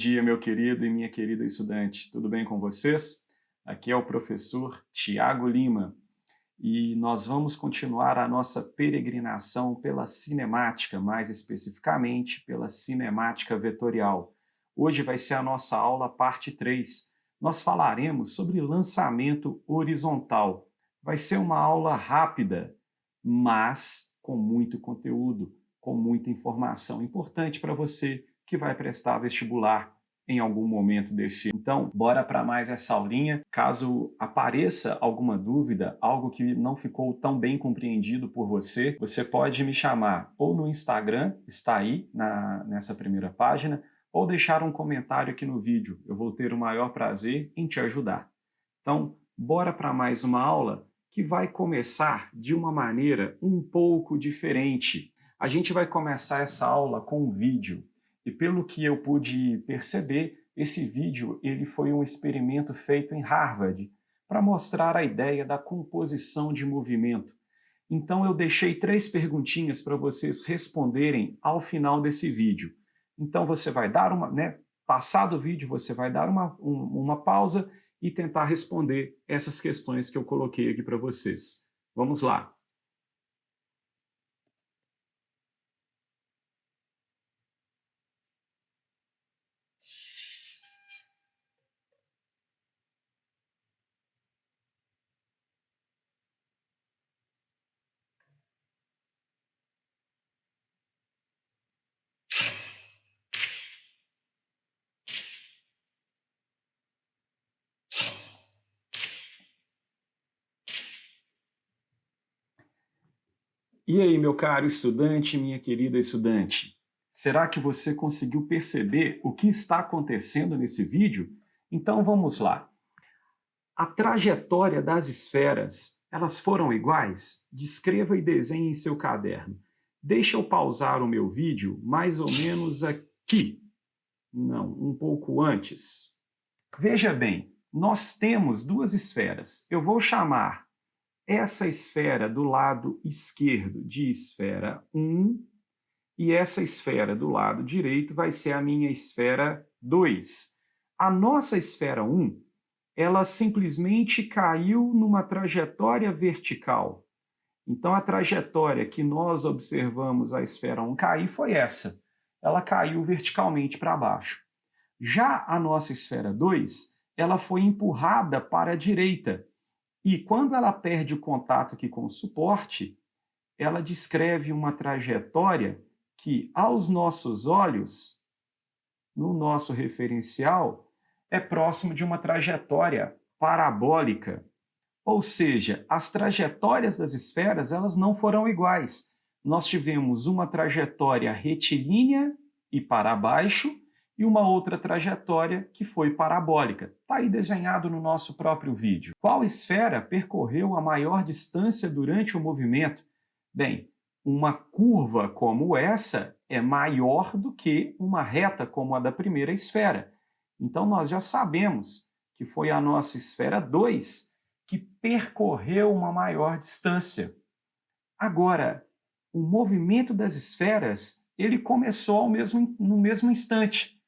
dia, meu querido e minha querida estudante. Tudo bem com vocês? Aqui é o professor Tiago Lima e nós vamos continuar a nossa peregrinação pela cinemática, mais especificamente pela cinemática vetorial. Hoje vai ser a nossa aula parte 3. Nós falaremos sobre lançamento horizontal. Vai ser uma aula rápida, mas com muito conteúdo, com muita informação importante para você que vai prestar vestibular em algum momento desse. Então, bora para mais essa aulinha. Caso apareça alguma dúvida, algo que não ficou tão bem compreendido por você, você pode me chamar ou no Instagram, está aí nessa primeira página, ou deixar um comentário aqui no vídeo. Eu vou ter o maior prazer em te ajudar. Então, bora para mais uma aula que vai começar de uma maneira um pouco diferente. A gente vai começar essa aula com um vídeo. E pelo que eu pude perceber, esse vídeo ele foi um experimento feito em Harvard para mostrar a ideia da composição de movimento. Então eu deixei 3 perguntinhas para vocês responderem ao final desse vídeo. Então você vai dar passado o vídeo, você vai dar uma pausa e tentar responder essas questões que eu coloquei aqui para vocês. Vamos lá! E aí, meu caro estudante, minha querida estudante? Será que você conseguiu perceber o que está acontecendo nesse vídeo? Então vamos lá. A trajetória das esferas, elas foram iguais? Descreva e desenhe em seu caderno. Deixa eu pausar o meu vídeo mais ou menos aqui. Não, um pouco antes. Veja bem, nós temos 2 esferas. Eu vou chamar essa esfera do lado esquerdo de esfera 1 e essa esfera do lado direito vai ser a minha esfera 2. A nossa esfera 1, ela simplesmente caiu numa trajetória vertical. Então a trajetória que nós observamos a esfera 1 cair foi essa. Ela caiu verticalmente para baixo. Já a nossa esfera 2, ela foi empurrada para a direita. E quando ela perde o contato aqui com o suporte, ela descreve uma trajetória que, aos nossos olhos, no nosso referencial, é próximo de uma trajetória parabólica. Ou seja, as trajetórias das esferas elas não foram iguais. Nós tivemos uma trajetória retilínea e para baixo, e uma outra trajetória que foi parabólica. Está aí desenhado no nosso próprio vídeo. Qual esfera percorreu a maior distância durante o movimento? Bem, uma curva como essa é maior do que uma reta como a da primeira esfera. Então nós já sabemos que foi a nossa esfera 2 que percorreu uma maior distância. Agora, o movimento das esferas ele começou no mesmo instante.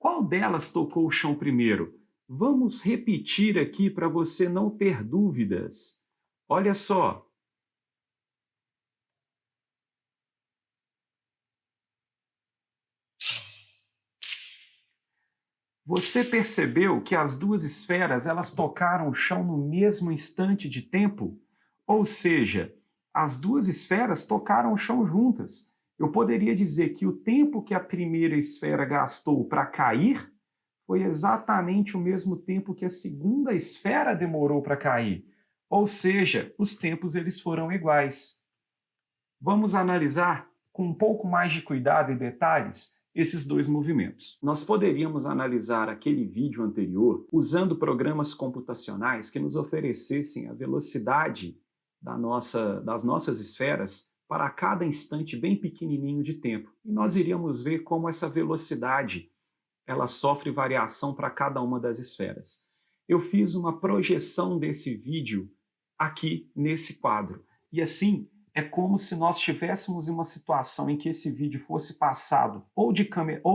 Qual delas tocou o chão primeiro? Vamos repetir aqui para você não ter dúvidas. Olha só. Você percebeu que as 2 esferas elas tocaram o chão no mesmo instante de tempo? Ou seja, as 2 esferas tocaram o chão juntas. Eu poderia dizer que o tempo que a primeira esfera gastou para cair foi exatamente o mesmo tempo que a segunda esfera demorou para cair. Ou seja, os tempos eles foram iguais. Vamos analisar com um pouco mais de cuidado e detalhes esses 2 movimentos. Nós poderíamos analisar aquele vídeo anterior usando programas computacionais que nos oferecessem a velocidade das nossas esferas para cada instante bem pequenininho de tempo. E nós iríamos ver como essa velocidade ela sofre variação para cada uma das esferas. Eu fiz uma projeção desse vídeo aqui nesse quadro. E assim, é como se nós estivéssemos em uma situação em que esse vídeo fosse passado ou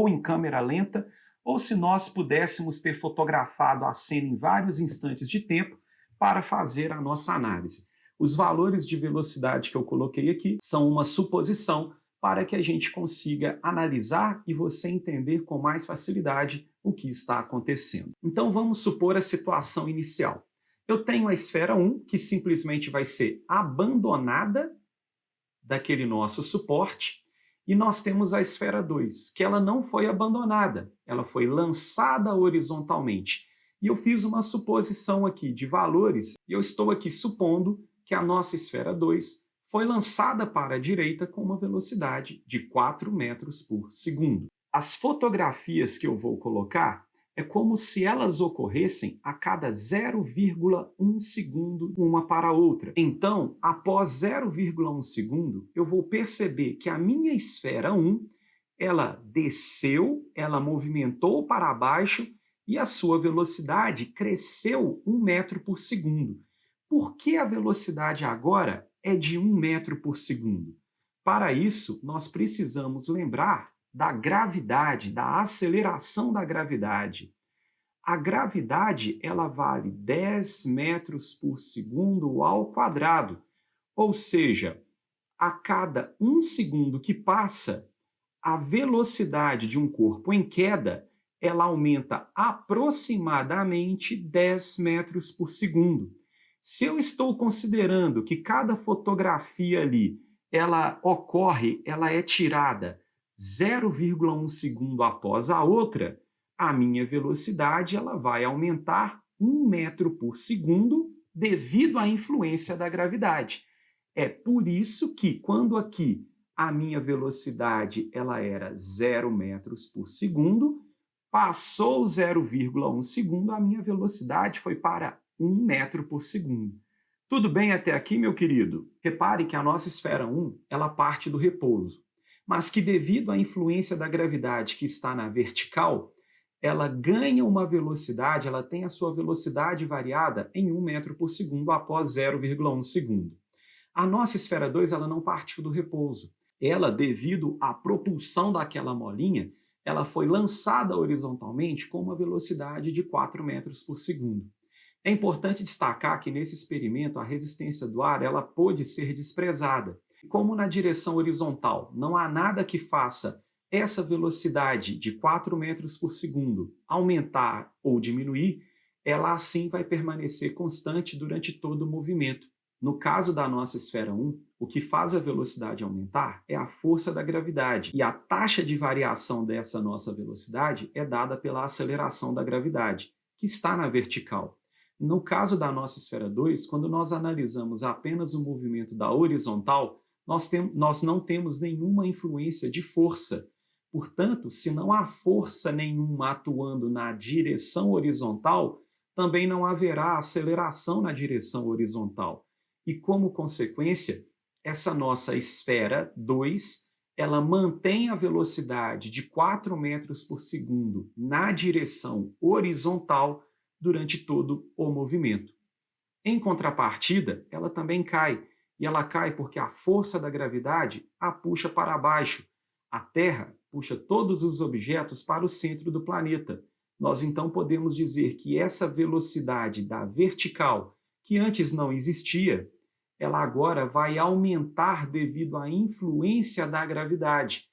em câmera lenta ou se nós pudéssemos ter fotografado a cena em vários instantes de tempo para fazer a nossa análise. Os valores de velocidade que eu coloquei aqui são uma suposição para que a gente consiga analisar e você entender com mais facilidade o que está acontecendo. Então vamos supor a situação inicial. Eu tenho a esfera 1, que simplesmente vai ser abandonada daquele nosso suporte, e nós temos a esfera 2, que ela não foi abandonada, ela foi lançada horizontalmente. E eu fiz uma suposição aqui de valores, e eu estou aqui supondo que a nossa esfera 2 foi lançada para a direita com uma velocidade de 4 metros por segundo. As fotografias que eu vou colocar é como se elas ocorressem a cada 0,1 segundo uma para a outra. Então, após 0,1 segundo, eu vou perceber que a minha esfera 1, ela desceu, ela movimentou para baixo e a sua velocidade cresceu 1 metro por segundo. Por que a velocidade agora é de 1 metro por segundo? Para isso, nós precisamos lembrar da gravidade, da aceleração da gravidade. A gravidade, ela vale 10 metros por segundo ao quadrado, ou seja, a cada 1 segundo que passa, a velocidade de um corpo em queda, ela aumenta aproximadamente 10 metros por segundo. Se eu estou considerando que cada fotografia ali, ela é tirada 0,1 segundo após a outra, a minha velocidade ela vai aumentar 1 metro por segundo devido à influência da gravidade. É por isso que, quando aqui a minha velocidade ela era 0 metros por segundo, passou 0,1 segundo, a minha velocidade foi para 1 metro por segundo. Tudo bem até aqui, meu querido? Repare que a nossa esfera 1 ela parte do repouso, mas que devido à influência da gravidade que está na vertical, ela ganha uma velocidade, ela tem a sua velocidade variada em 1 metro por segundo após 0,1 segundo. A nossa esfera 2 ela não partiu do repouso. Ela, devido à propulsão daquela molinha, ela foi lançada horizontalmente com uma velocidade de 4 metros por segundo. É importante destacar que nesse experimento a resistência do ar ela pôde ser desprezada. Como na direção horizontal não há nada que faça essa velocidade de 4 metros por segundo aumentar ou diminuir, ela assim vai permanecer constante durante todo o movimento. No caso da nossa esfera 1, o que faz a velocidade aumentar é a força da gravidade, e a taxa de variação dessa nossa velocidade é dada pela aceleração da gravidade, que está na vertical. No caso da nossa esfera 2, quando nós analisamos apenas o movimento da horizontal, nós não temos nenhuma influência de força. Portanto, se não há força nenhuma atuando na direção horizontal, também não haverá aceleração na direção horizontal. E, como consequência, essa nossa esfera 2, ela mantém a velocidade de 4 metros por segundo na direção horizontal durante todo o movimento. Em contrapartida, ela também cai, e ela cai porque a força da gravidade a puxa para baixo. A Terra puxa todos os objetos para o centro do planeta. Nós então podemos dizer que essa velocidade da vertical, que antes não existia, ela agora vai aumentar devido à influência da gravidade.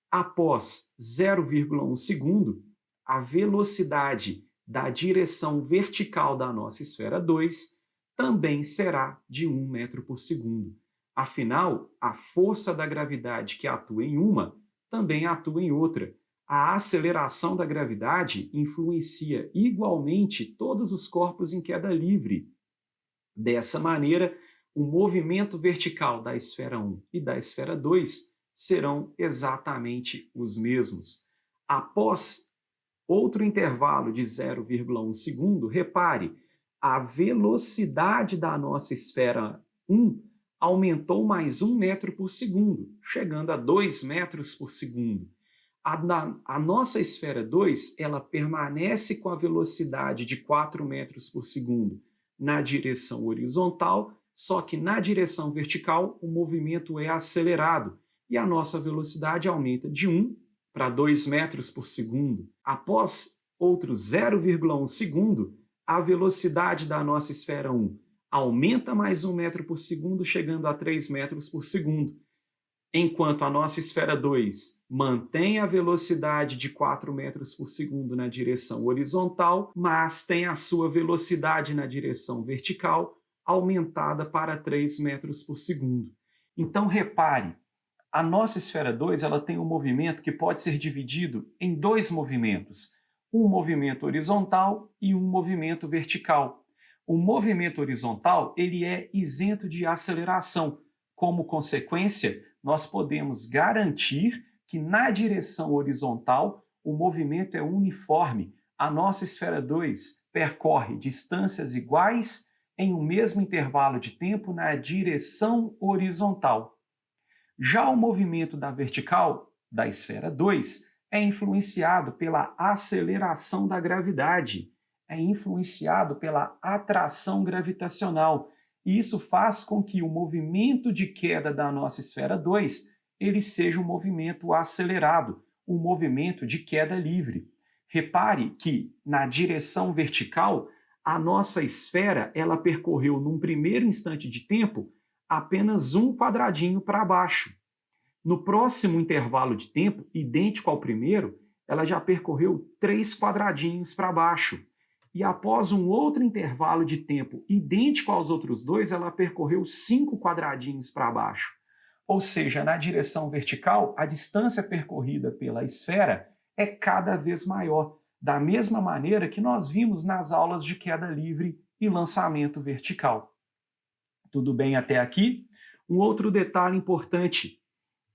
Após 0,1 segundo, a velocidade da direção vertical da nossa esfera 2 também será de 1 metro por segundo. Afinal, a força da gravidade que atua em uma também atua em outra. A aceleração da gravidade influencia igualmente todos os corpos em queda livre. Dessa maneira, o movimento vertical da esfera 1 e da esfera 2 serão exatamente os mesmos. Após outro intervalo de 0,1 segundo, repare, a velocidade da nossa esfera 1 aumentou mais 1 metro por segundo, chegando a 2 metros por segundo. A nossa esfera 2 ela permanece com a velocidade de 4 metros por segundo na direção horizontal, só que na direção vertical o movimento é acelerado e a nossa velocidade aumenta de 1 para 2 metros por segundo. Após outro 0,1 segundo, a velocidade da nossa esfera 1 aumenta mais 1 metro por segundo, chegando a 3 metros por segundo, enquanto a nossa esfera 2 mantém a velocidade de 4 metros por segundo na direção horizontal, mas tem a sua velocidade na direção vertical aumentada para 3 metros por segundo. Então, repare, a nossa esfera 2 ela tem um movimento que pode ser dividido em dois movimentos, um movimento horizontal e um movimento vertical. O movimento horizontal ele é isento de aceleração. Como consequência, nós podemos garantir que na direção horizontal o movimento é uniforme. A nossa esfera 2 percorre distâncias iguais em um mesmo intervalo de tempo na direção horizontal. Já o movimento da vertical, da esfera 2, é influenciado pela aceleração da gravidade, é influenciado pela atração gravitacional. E isso faz com que o movimento de queda da nossa esfera 2 ele seja um movimento acelerado, um movimento de queda livre. Repare que na direção vertical, a nossa esfera ela percorreu num primeiro instante de tempo apenas um quadradinho para baixo. No próximo intervalo de tempo, idêntico ao primeiro, ela já percorreu 3 quadradinhos para baixo. E após um outro intervalo de tempo idêntico aos outros dois, ela percorreu 5 quadradinhos para baixo. Ou seja, na direção vertical, a distância percorrida pela esfera é cada vez maior, da mesma maneira que nós vimos nas aulas de queda livre e lançamento vertical. Tudo bem até aqui? Um outro detalhe importante,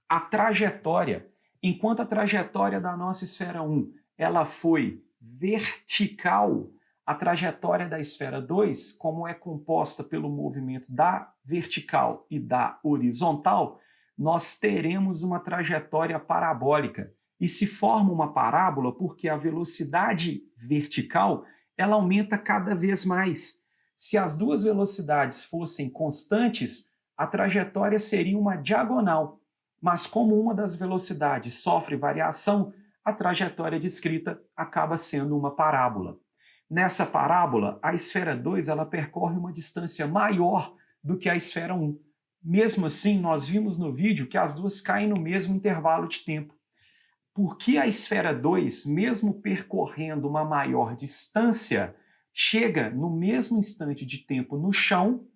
a trajetória. Enquanto a trajetória da nossa esfera 1 ela foi vertical, a trajetória da esfera 2, como é composta pelo movimento da vertical e da horizontal, nós teremos uma trajetória parabólica. E se forma uma parábola porque a velocidade vertical ela aumenta cada vez mais. Se as duas velocidades fossem constantes, a trajetória seria uma diagonal. Mas como uma das velocidades sofre variação, a trajetória descrita acaba sendo uma parábola. Nessa parábola, a esfera 2 ela percorre uma distância maior do que a esfera 1. Mesmo assim, nós vimos no vídeo que as duas caem no mesmo intervalo de tempo. Por que a esfera 2, mesmo percorrendo uma maior distância, chega no mesmo instante de tempo no chão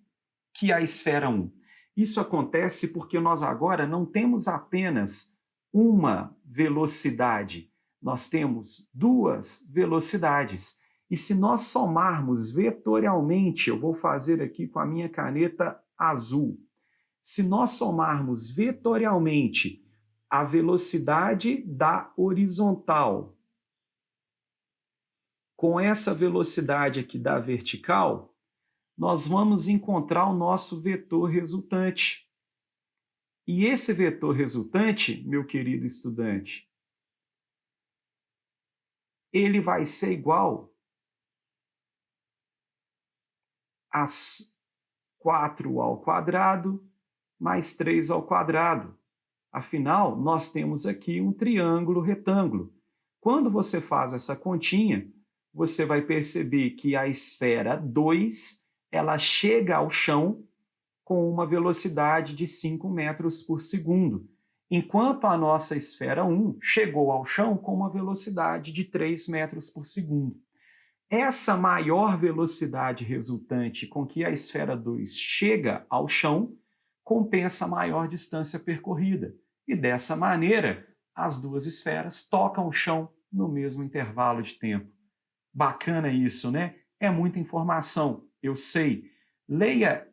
que a esfera 1? Isso acontece porque nós agora não temos apenas uma velocidade, nós temos duas velocidades. E se nós somarmos vetorialmente, eu vou fazer aqui com a minha caneta azul, se nós somarmos vetorialmente a velocidade da horizontal com essa velocidade aqui da vertical, nós vamos encontrar o nosso vetor resultante. E esse vetor resultante, meu querido estudante, ele vai ser igual a 4 ao quadrado mais 3 ao quadrado. Afinal, nós temos aqui um triângulo retângulo. Quando você faz essa continha, você vai perceber que a esfera 2 ela chega ao chão com uma velocidade de 5 metros por segundo, enquanto a nossa esfera 1 chegou ao chão com uma velocidade de 3 metros por segundo. Essa maior velocidade resultante com que a esfera 2 chega ao chão compensa a maior distância percorrida. E dessa maneira, as duas esferas tocam o chão no mesmo intervalo de tempo. Bacana isso, né? É muita informação, eu sei. Leia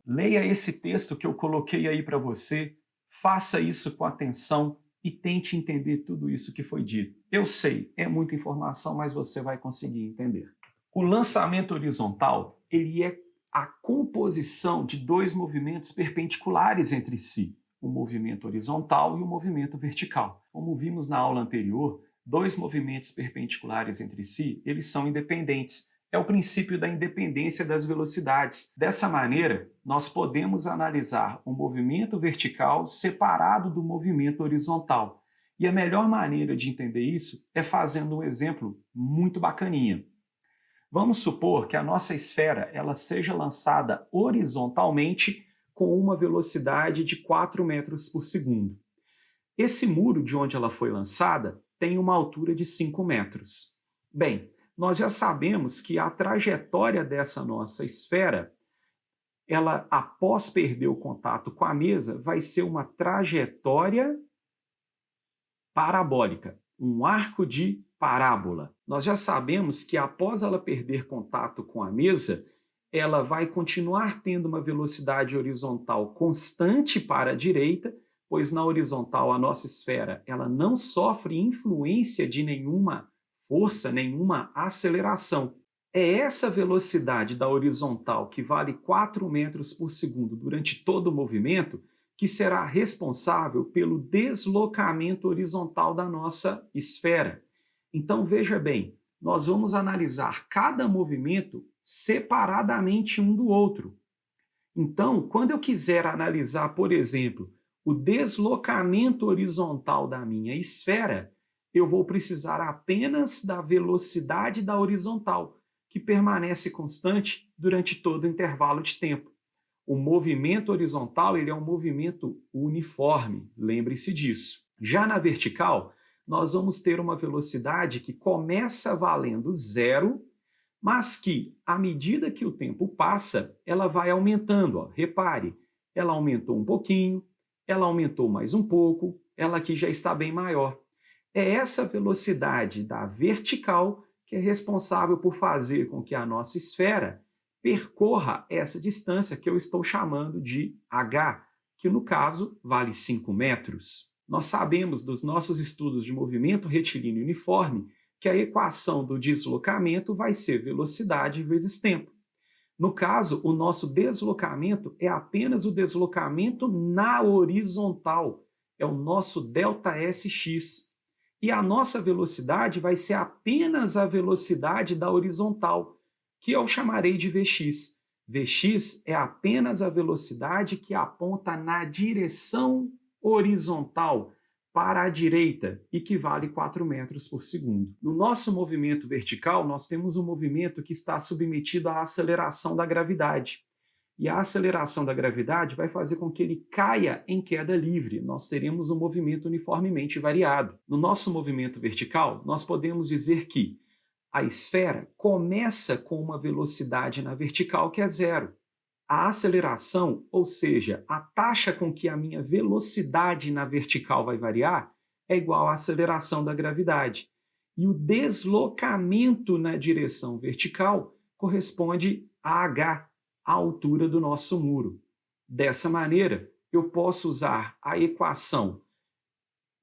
esse texto que eu coloquei aí para você, faça isso com atenção e tente entender tudo isso que foi dito. Eu sei, é muita informação, mas você vai conseguir entender. O lançamento horizontal, ele é a composição de dois movimentos perpendiculares entre si, o movimento horizontal e o movimento vertical. Como vimos na aula anterior, dois movimentos perpendiculares entre si, eles são independentes. É o princípio da independência das velocidades. Dessa maneira, nós podemos analisar o movimento vertical separado do movimento horizontal. E a melhor maneira de entender isso é fazendo um exemplo muito bacaninha. Vamos supor que a nossa esfera ela seja lançada horizontalmente com uma velocidade de 4 metros por segundo. Esse muro de onde ela foi lançada tem uma altura de 5 metros. Bem, nós já sabemos que a trajetória dessa nossa esfera, ela, após perder o contato com a mesa, vai ser uma trajetória parabólica, um arco de parábola. Nós já sabemos que após ela perder contato com a mesa, ela vai continuar tendo uma velocidade horizontal constante para a direita, pois na horizontal a nossa esfera ela não sofre influência de nenhuma força, nenhuma aceleração. É essa velocidade da horizontal, que vale 4 metros por segundo durante todo o movimento, que será responsável pelo deslocamento horizontal da nossa esfera. Então, veja bem, nós vamos analisar cada movimento separadamente um do outro. Então, quando eu quiser analisar, por exemplo, o deslocamento horizontal da minha esfera, eu vou precisar apenas da velocidade da horizontal, que permanece constante durante todo o intervalo de tempo. O movimento horizontal ele é um movimento uniforme, lembre-se disso. Já na vertical, nós vamos ter uma velocidade que começa valendo zero, mas que, à medida que o tempo passa, ela vai aumentando. Ó. Repare, ela aumentou um pouquinho, ela aumentou mais um pouco, ela aqui já está bem maior. É essa velocidade da vertical que é responsável por fazer com que a nossa esfera percorra essa distância que eu estou chamando de h, que no caso vale 5 metros. Nós sabemos dos nossos estudos de movimento retilíneo uniforme que a equação do deslocamento vai ser velocidade vezes tempo. No caso, o nosso deslocamento é apenas o deslocamento na horizontal, é o nosso ΔSx. E a nossa velocidade vai ser apenas a velocidade da horizontal, que eu chamarei de Vx. Vx é apenas a velocidade que aponta na direção horizontal, para a direita, e que vale 4 metros por segundo. No nosso movimento vertical, nós temos um movimento que está submetido à aceleração da gravidade. E a aceleração da gravidade vai fazer com que ele caia em queda livre. Nós teremos um movimento uniformemente variado. No nosso movimento vertical, nós podemos dizer que a esfera começa com uma velocidade na vertical que é zero. A aceleração, ou seja, a taxa com que a minha velocidade na vertical vai variar, é igual à aceleração da gravidade. E o deslocamento na direção vertical corresponde a h, a altura do nosso muro. Dessa maneira, eu posso usar a equação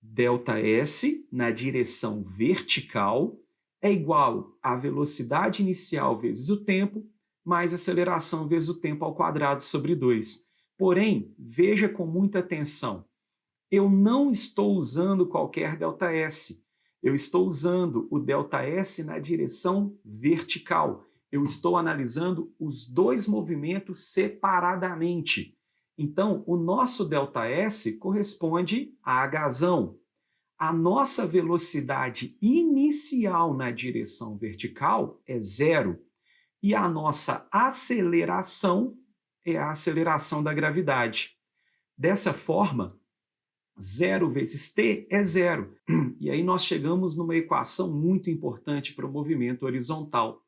ΔS na direção vertical é igual à velocidade inicial vezes o tempo, mais aceleração vezes o tempo ao quadrado sobre 2. Porém, veja com muita atenção, eu não estou usando qualquer ΔS, eu estou usando o ΔS na direção vertical. Eu estou analisando os dois movimentos separadamente. Então, o nosso ΔS corresponde a hzão. A nossa velocidade inicial na direção vertical é zero. E a nossa aceleração é a aceleração da gravidade. Dessa forma, 0 vezes t é zero. E aí nós chegamos numa equação muito importante para o movimento horizontal.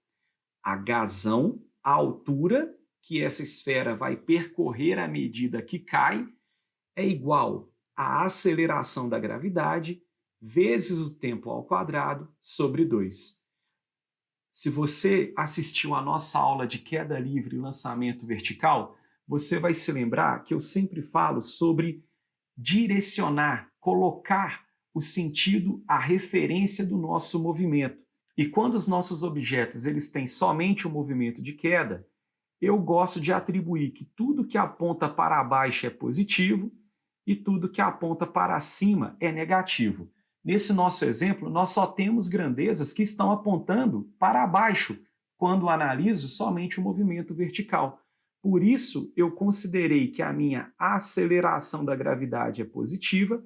Hzão, a altura que essa esfera vai percorrer à medida que cai, é igual à aceleração da gravidade vezes o tempo ao quadrado sobre 2. Se você assistiu à nossa aula de queda livre e lançamento vertical, você vai se lembrar que eu sempre falo sobre direcionar, colocar o sentido, a referência do nosso movimento. E quando os nossos objetos eles têm somente o movimento de queda, eu gosto de atribuir que tudo que aponta para baixo é positivo e tudo que aponta para cima é negativo. Nesse nosso exemplo, nós só temos grandezas que estão apontando para baixo, quando analiso somente o movimento vertical. Por isso, eu considerei que a minha aceleração da gravidade é positiva,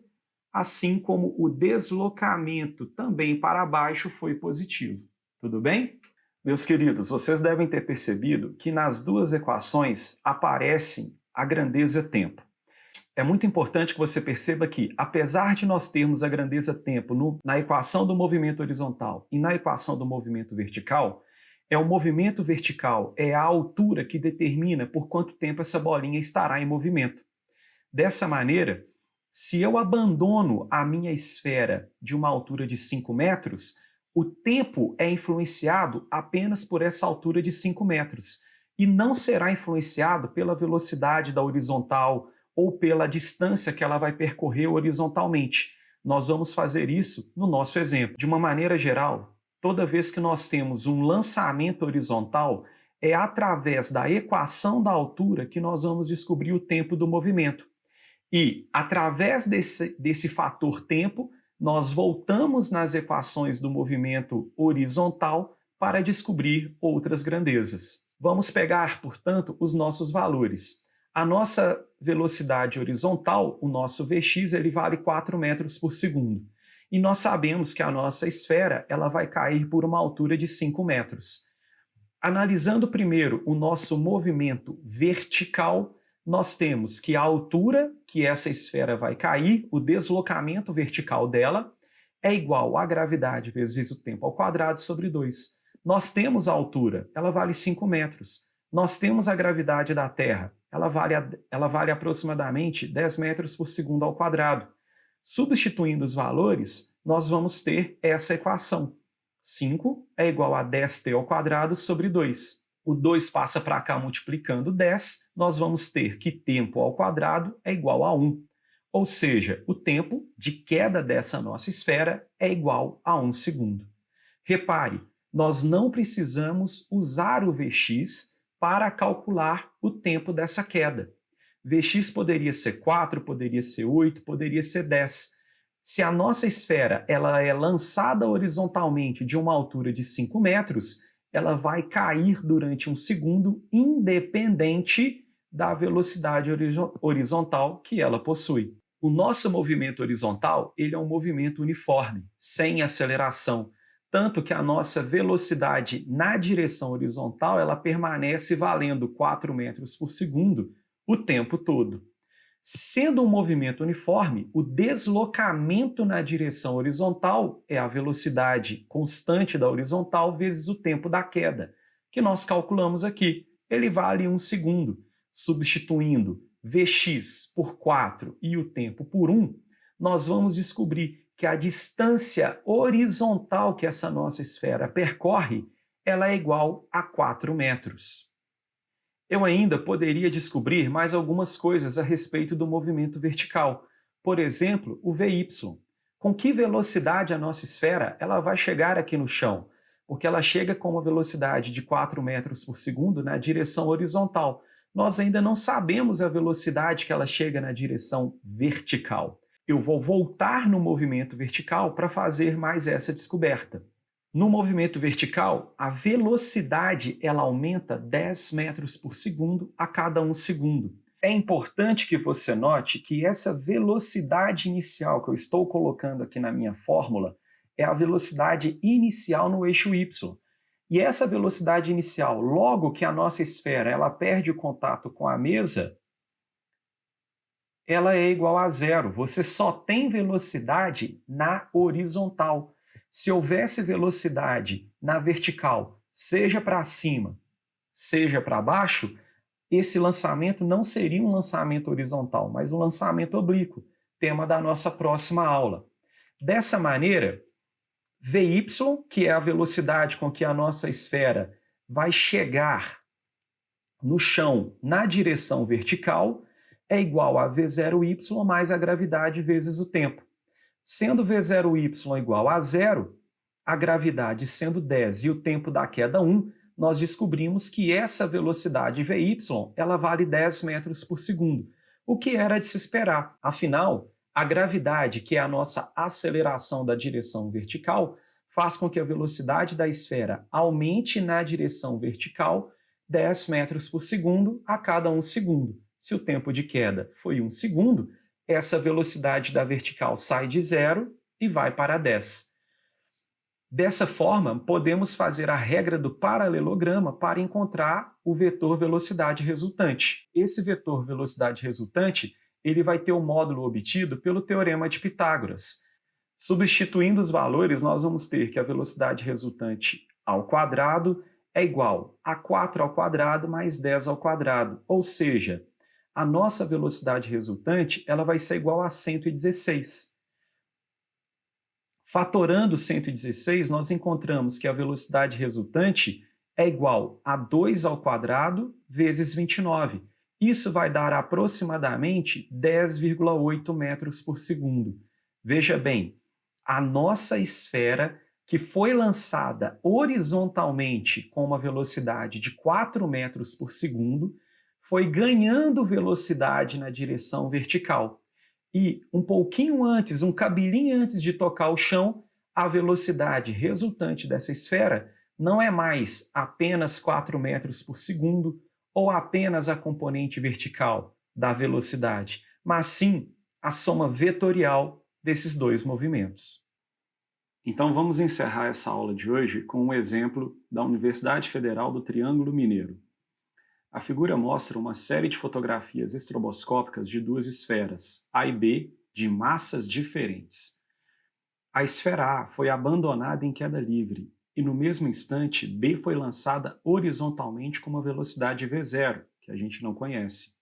assim como o deslocamento também para baixo foi positivo. Tudo bem? Meus queridos, vocês devem ter percebido que nas duas equações aparecem a grandeza tempo. É muito importante que você perceba que, apesar de nós termos a grandeza tempo na equação do movimento horizontal e na equação do movimento vertical, é o movimento vertical, é a altura que determina por quanto tempo essa bolinha estará em movimento. Dessa maneira, se eu abandono a minha esfera de uma altura de 5 metros, o tempo é influenciado apenas por essa altura de 5 metros e não será influenciado pela velocidade da horizontal ou pela distância que ela vai percorrer horizontalmente. Nós vamos fazer isso no nosso exemplo. De uma maneira geral, toda vez que nós temos um lançamento horizontal, é através da equação da altura que nós vamos descobrir o tempo do movimento. E, através desse fator tempo, nós voltamos nas equações do movimento horizontal para descobrir outras grandezas. Vamos pegar, portanto, os nossos valores. A nossa velocidade horizontal, o nosso Vx, ele vale 4 metros por segundo. E nós sabemos que a nossa esfera ela vai cair por uma altura de 5 metros. Analisando primeiro o nosso movimento vertical, nós temos que a altura que essa esfera vai cair, o deslocamento vertical dela, é igual à gravidade vezes o tempo ao quadrado sobre 2. Nós temos a altura, ela vale 5 metros. Nós temos a gravidade da Terra, ela vale aproximadamente 10 metros por segundo ao quadrado. Substituindo os valores, nós vamos ter essa equação. 5 é igual a 10t ao quadrado sobre 2. O 2 passa para cá multiplicando 10, nós vamos ter que tempo ao quadrado é igual a 1. Ou seja, o tempo de queda dessa nossa esfera é igual a 1 segundo. Repare, nós não precisamos usar o Vx para calcular o tempo dessa queda. Vx poderia ser 4, poderia ser 8, poderia ser 10. Se a nossa esfera ela é lançada horizontalmente de uma altura de 5 metros, ela vai cair durante 1 segundo, independente da velocidade horizontal que ela possui. O nosso movimento horizontal ele é um movimento uniforme, sem aceleração, tanto que a nossa velocidade na direção horizontal ela permanece valendo 4 metros por segundo o tempo todo. Sendo um movimento uniforme, o deslocamento na direção horizontal é a velocidade constante da horizontal vezes o tempo da queda, que nós calculamos aqui. Ele vale 1 segundo. Substituindo Vx por 4 e o tempo por 1, nós vamos descobrir que a distância horizontal que essa nossa esfera percorre, ela é igual a 4 metros. Eu ainda poderia descobrir mais algumas coisas a respeito do movimento vertical. Por exemplo, o Vy. Com que velocidade a nossa esfera ela vai chegar aqui no chão? Porque ela chega com uma velocidade de 4 metros por segundo na direção horizontal. Nós ainda não sabemos a velocidade que ela chega na direção vertical. Eu vou voltar no movimento vertical para fazer mais essa descoberta. No movimento vertical, a velocidade ela aumenta 10 metros por segundo a cada 1 segundo. É importante que você note que essa velocidade inicial que eu estou colocando aqui na minha fórmula é a velocidade inicial no eixo Y. E essa velocidade inicial, logo que a nossa esfera ela perde o contato com a mesa, ela é igual a zero. Você só tem velocidade na horizontal. Se houvesse velocidade na vertical, seja para cima, seja para baixo, esse lançamento não seria um lançamento horizontal, mas um lançamento oblíquo, tema da nossa próxima aula. Dessa maneira, Vy, que é a velocidade com que a nossa esfera vai chegar no chão na direção vertical, é igual a V0y mais a gravidade vezes o tempo. Sendo V0y igual a zero, a gravidade sendo 10 e o tempo da queda 1, nós descobrimos que essa velocidade Vy ela vale 10 metros por segundo, o que era de se esperar. Afinal, a gravidade, que é a nossa aceleração da direção vertical, faz com que a velocidade da esfera aumente na direção vertical 10 metros por segundo a cada 1 segundo. Se o tempo de queda foi 1 segundo, essa velocidade da vertical sai de 0 e vai para 10. Dessa forma, podemos fazer a regra do paralelograma para encontrar o vetor velocidade resultante. Esse vetor velocidade resultante ele vai ter o módulo obtido pelo teorema de Pitágoras. Substituindo os valores, nós vamos ter que a velocidade resultante ao quadrado é igual a 4 ao quadrado mais 10 ao quadrado, ou seja, a nossa velocidade resultante ela vai ser igual a 116. Fatorando 116, nós encontramos que a velocidade resultante é igual a 2 ao quadrado vezes 29. Isso vai dar aproximadamente 10,8 metros por segundo. Veja bem, a nossa esfera, que foi lançada horizontalmente com uma velocidade de 4 metros por segundo, foi ganhando velocidade na direção vertical. E um pouquinho antes, um cabelinho antes de tocar o chão, a velocidade resultante dessa esfera não é mais apenas 4 metros por segundo ou apenas a componente vertical da velocidade, mas sim a soma vetorial desses dois movimentos. Então vamos encerrar essa aula de hoje com um exemplo da Universidade Federal do Triângulo Mineiro. A figura mostra uma série de fotografias estroboscópicas de duas esferas, A e B, de massas diferentes. A esfera A foi abandonada em queda livre e no mesmo instante B foi lançada horizontalmente com uma velocidade V0, que a gente não conhece.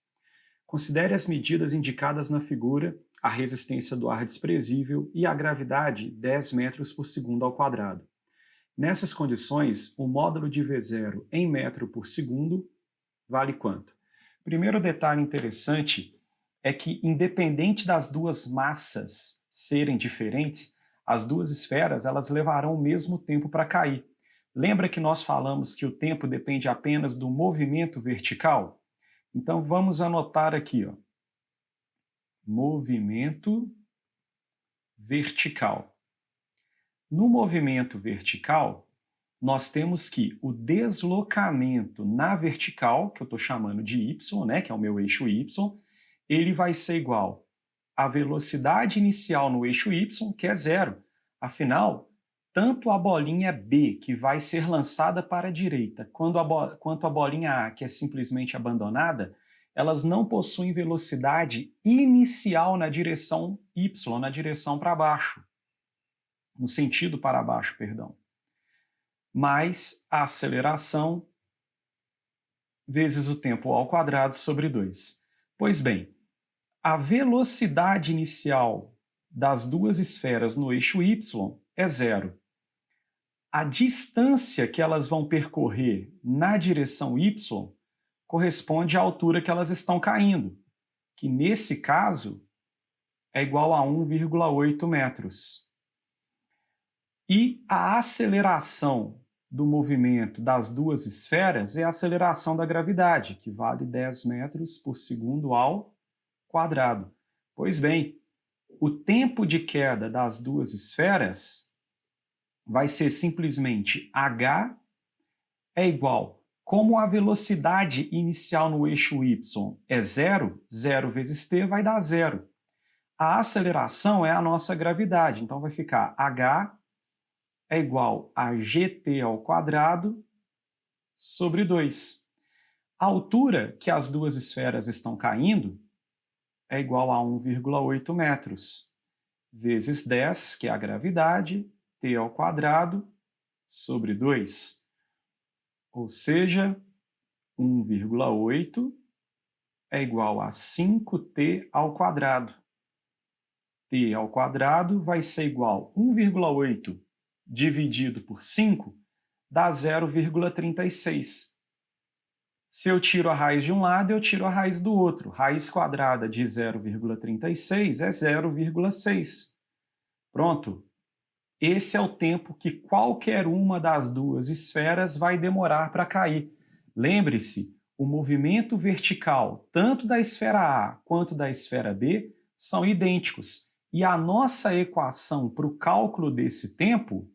Considere as medidas indicadas na figura, a resistência do ar desprezível e a gravidade 10 metros por segundo ao quadrado. Nessas condições, o módulo de V0 em metro por segundo vale quanto? Primeiro detalhe interessante é que, independente das duas massas serem diferentes, as duas esferas elas levarão o mesmo tempo para cair. Lembra que nós falamos que o tempo depende apenas do movimento vertical? Então vamos anotar aqui, ó. Movimento vertical. No movimento vertical, nós temos que o deslocamento na vertical, que eu estou chamando de y, né, que é o meu eixo y, ele vai ser igual à velocidade inicial no eixo y, que é 0. Afinal, tanto a bolinha B, que vai ser lançada para a direita, quanto a bolinha A, que é simplesmente abandonada, elas não possuem velocidade inicial na direção y, na direção para baixo, no sentido para baixo, perdão. Mais a aceleração vezes o tempo ao quadrado sobre 2. Pois bem, a velocidade inicial das duas esferas no eixo y é 0. A distância que elas vão percorrer na direção y corresponde à altura que elas estão caindo, que nesse caso é igual a 1,8 metros. E a aceleração do movimento das duas esferas é a aceleração da gravidade, que vale 10 metros por segundo ao quadrado. Pois bem, o tempo de queda das duas esferas vai ser simplesmente h é igual, como a velocidade inicial no eixo y é 0, 0 vezes t vai dar 0. A aceleração é a nossa gravidade, então vai ficar h é igual a gt ao quadrado sobre 2. A altura que as duas esferas estão caindo é igual a 1,8 metros, vezes 10, que é a gravidade, t ao quadrado sobre 2. Ou seja, 1,8 é igual a 5t ao quadrado. T ao quadrado vai ser igual a 1,8 dividido por 5 dá 0,36. Se eu tiro a raiz de um lado, eu tiro a raiz do outro. Raiz quadrada de 0,36 é 0,6. Pronto. Esse é o tempo que qualquer uma das duas esferas vai demorar para cair. Lembre-se, o movimento vertical, tanto da esfera A quanto da esfera B, são idênticos. E a nossa equação para o cálculo desse tempo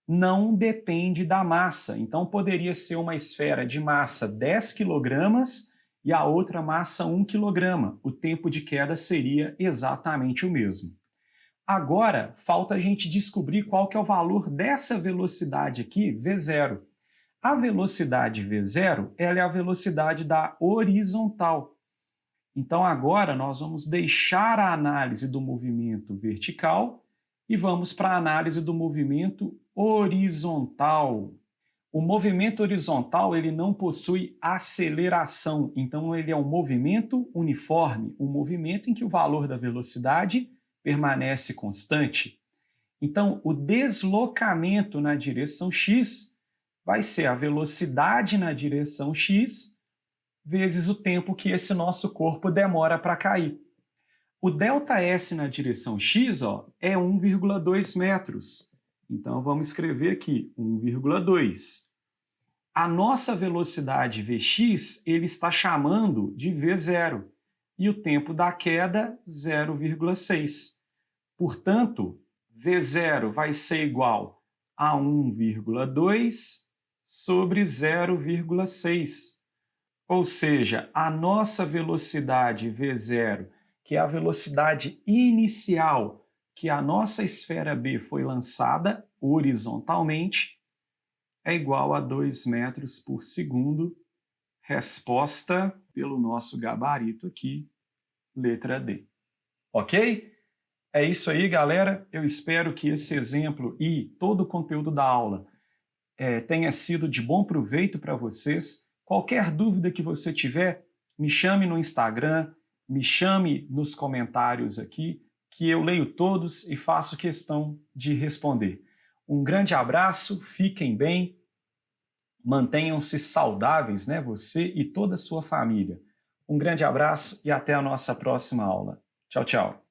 não depende da massa. Então, poderia ser uma esfera de massa 10 kg e a outra massa 1 kg. O tempo de queda seria exatamente o mesmo. Agora, falta a gente descobrir qual que é o valor dessa velocidade aqui, V0. A velocidade V0, ela é a velocidade da horizontal. Então, agora nós vamos deixar a análise do movimento vertical e vamos para a análise do movimento horizontal. O movimento horizontal ele não possui aceleração, então ele é um movimento uniforme, um movimento em que o valor da velocidade permanece constante. Então, o deslocamento na direção x vai ser a velocidade na direção x vezes o tempo que esse nosso corpo demora para cair. O ΔS na direção x é 1,2 metros. Então, vamos escrever aqui 1,2. A nossa velocidade Vx ele está chamando de V0 e o tempo da queda 0,6. Portanto, V0 vai ser igual a 1,2 sobre 0,6. Ou seja, a nossa velocidade V0, que é a velocidade inicial que a nossa esfera B foi lançada horizontalmente, é igual a 2 metros por segundo. Resposta pelo nosso gabarito aqui, letra D. Ok? É isso aí, galera. Eu espero que esse exemplo e todo o conteúdo da aula tenha sido de bom proveito para vocês. Qualquer dúvida que você tiver, me chame no Instagram, me chame nos comentários aqui, que eu leio todos e faço questão de responder. Um grande abraço, fiquem bem, mantenham-se saudáveis, né, você e toda a sua família. Um grande abraço e até a nossa próxima aula. Tchau, tchau.